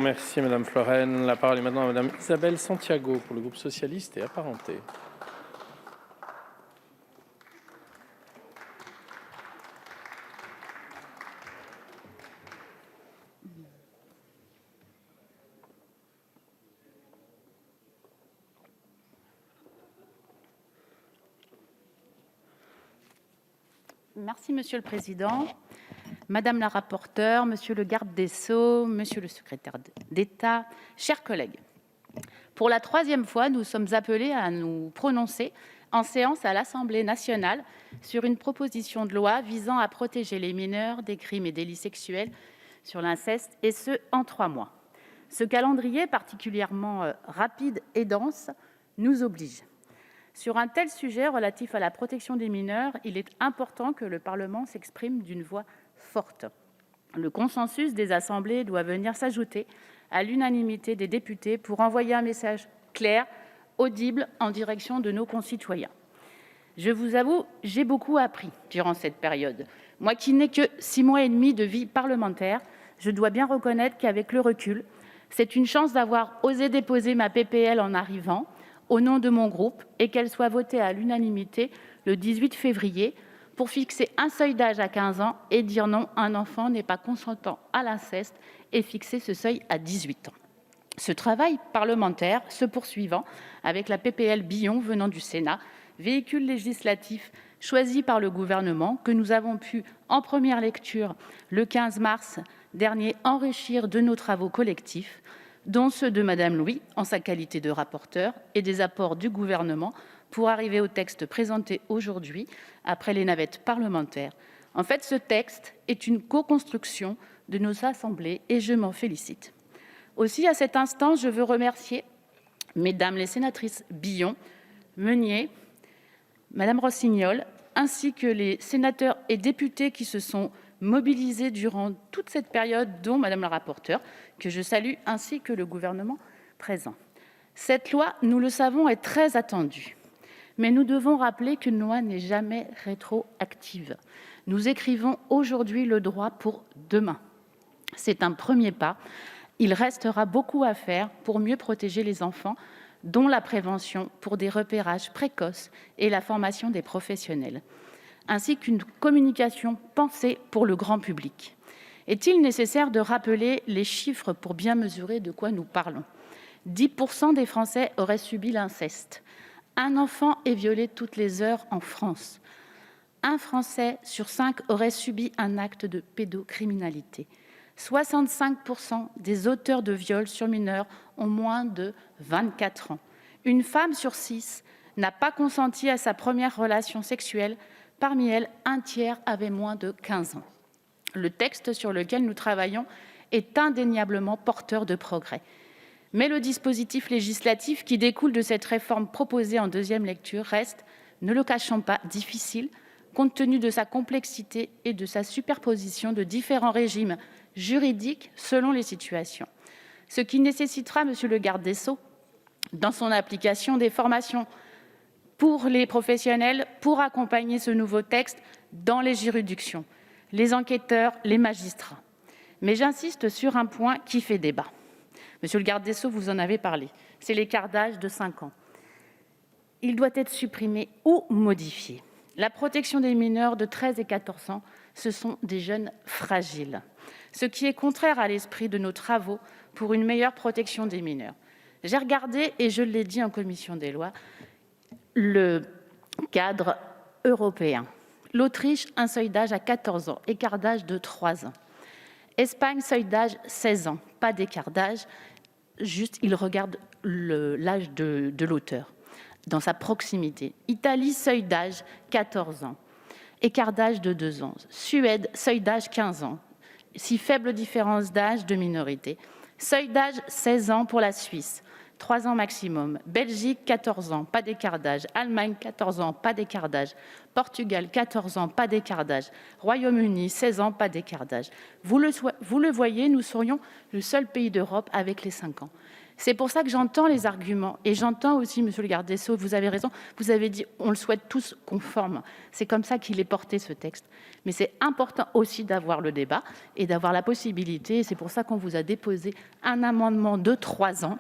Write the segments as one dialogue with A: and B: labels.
A: Merci Madame Florennes. La parole est maintenant à Madame Isabelle Santiago pour le groupe socialiste et apparenté.
B: Merci Monsieur le Président, Madame la rapporteure, Monsieur le garde des Sceaux, Monsieur le secrétaire d'État, chers collègues. Pour la troisième fois, nous sommes appelés à nous prononcer en séance à l'Assemblée nationale sur une proposition de loi visant à protéger les mineurs des crimes et délits sexuels sur l'inceste, et ce, en 3 mois. Ce calendrier particulièrement rapide et dense nous oblige. Sur un tel sujet relatif à la protection des mineurs, il est important que le Parlement s'exprime d'une voix forte. Le consensus des assemblées doit venir s'ajouter à l'unanimité des députés pour envoyer un message clair, audible, en direction de nos concitoyens. Je vous avoue, j'ai beaucoup appris durant cette période. Moi qui n'ai que 6 mois et demi de vie parlementaire, je dois bien reconnaître qu'avec le recul, c'est une chance d'avoir osé déposer ma PPL en arrivant, au nom de mon groupe, et qu'elle soit votée à l'unanimité le 18 février pour fixer un seuil d'âge à 15 ans et dire non, un enfant n'est pas consentant à l'inceste et fixer ce seuil à 18 ans. Ce travail parlementaire se poursuivant avec la PPL Billon venant du Sénat, véhicule législatif choisi par le gouvernement que nous avons pu, en première lecture, le 15 mars dernier, enrichir de nos travaux collectifs, dont ceux de Madame Louis, en sa qualité de rapporteure, et des apports du gouvernement pour arriver au texte présenté aujourd'hui, après les navettes parlementaires. En fait, ce texte est une co-construction de nos assemblées et je m'en félicite. Aussi, à cet instant, je veux remercier Mesdames les sénatrices Billon, Meunier, Madame Rossignol, ainsi que les sénateurs et députés qui se sont mobilisés durant toute cette période, dont Madame la rapporteure, que je salue, ainsi que le gouvernement présent. Cette loi, nous le savons, est très attendue. Mais nous devons rappeler qu'une loi n'est jamais rétroactive. Nous écrivons aujourd'hui le droit pour demain. C'est un premier pas. Il restera beaucoup à faire pour mieux protéger les enfants, dont la prévention pour des repérages précoces et la formation des professionnels, ainsi qu'une communication pensée pour le grand public. Est-il nécessaire de rappeler les chiffres pour bien mesurer de quoi nous parlons ? 10% des Français auraient subi l'inceste. Un enfant est violé toutes les heures en France. Un Français sur 5 aurait subi un acte de pédocriminalité. 65% des auteurs de viols sur mineurs ont moins de 24 ans. Une femme sur 6 n'a pas consenti à sa première relation sexuelle. Parmi elles, un tiers avait moins de 15 ans. Le texte sur lequel nous travaillons est indéniablement porteur de progrès. Mais le dispositif législatif qui découle de cette réforme proposée en deuxième lecture reste, ne le cachons pas, difficile, compte tenu de sa complexité et de sa superposition de différents régimes juridiques selon les situations. Ce qui nécessitera, Monsieur le garde des Sceaux, dans son application, des formations pour les professionnels pour accompagner ce nouveau texte dans les juridictions, les enquêteurs, les magistrats. Mais j'insiste sur un point qui fait débat. Monsieur le garde des Sceaux, vous en avez parlé, c'est l'écart d'âge de 5 ans. Il doit être supprimé ou modifié. La protection des mineurs de 13 et 14 ans, ce sont des jeunes fragiles, ce qui est contraire à l'esprit de nos travaux pour une meilleure protection des mineurs. J'ai regardé, et je l'ai dit en commission des lois, le cadre européen. L'Autriche, un seuil d'âge à 14 ans, écart d'âge de 3 ans. Espagne, seuil d'âge 16 ans, pas d'écart d'âge, juste il regarde l'âge de l'auteur dans sa proximité. Italie, seuil d'âge 14 ans, écart d'âge de 2 ans. Suède, seuil d'âge 15 ans, si faible différence d'âge de minorité. Seuil d'âge 16 ans pour la Suisse, 3 ans maximum. Belgique, 14 ans, pas d'écart d'âge. Allemagne, 14 ans, pas d'écart d'âge. Portugal, 14 ans, pas d'écart d'âge. Royaume-Uni, 16 ans, pas d'écart d'âge. Vous le voyez, nous serions le seul pays d'Europe avec les 5 ans. C'est pour ça que j'entends les arguments et j'entends aussi, monsieur le garde des Sceaux, vous avez raison, vous avez dit on le souhaite tous conforme. C'est comme ça qu'il est porté ce texte. Mais c'est important aussi d'avoir le débat et d'avoir la possibilité, et c'est pour ça qu'on vous a déposé un amendement de 3 ans,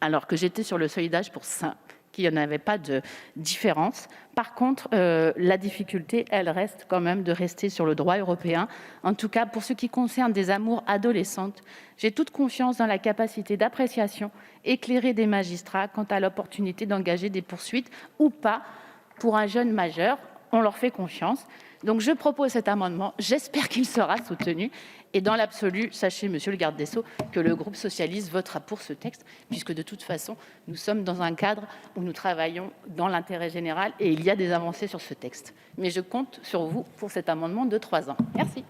B: alors que j'étais sur le seuil d'âge pour 5, qu'il n'y en avait pas de différence. Par contre, la difficulté, elle reste quand même de rester sur le droit européen. En tout cas, pour ce qui concerne des amours adolescentes, j'ai toute confiance dans la capacité d'appréciation éclairée des magistrats quant à l'opportunité d'engager des poursuites ou pas pour un jeune majeur. On leur fait confiance. Donc je propose cet amendement, j'espère qu'il sera soutenu. Et dans l'absolu, sachez, monsieur le garde des Sceaux, que le groupe socialiste votera pour ce texte, puisque de toute façon, nous sommes dans un cadre où nous travaillons dans l'intérêt général et il y a des avancées sur ce texte. Mais je compte sur vous pour cet amendement de 3 ans. Merci.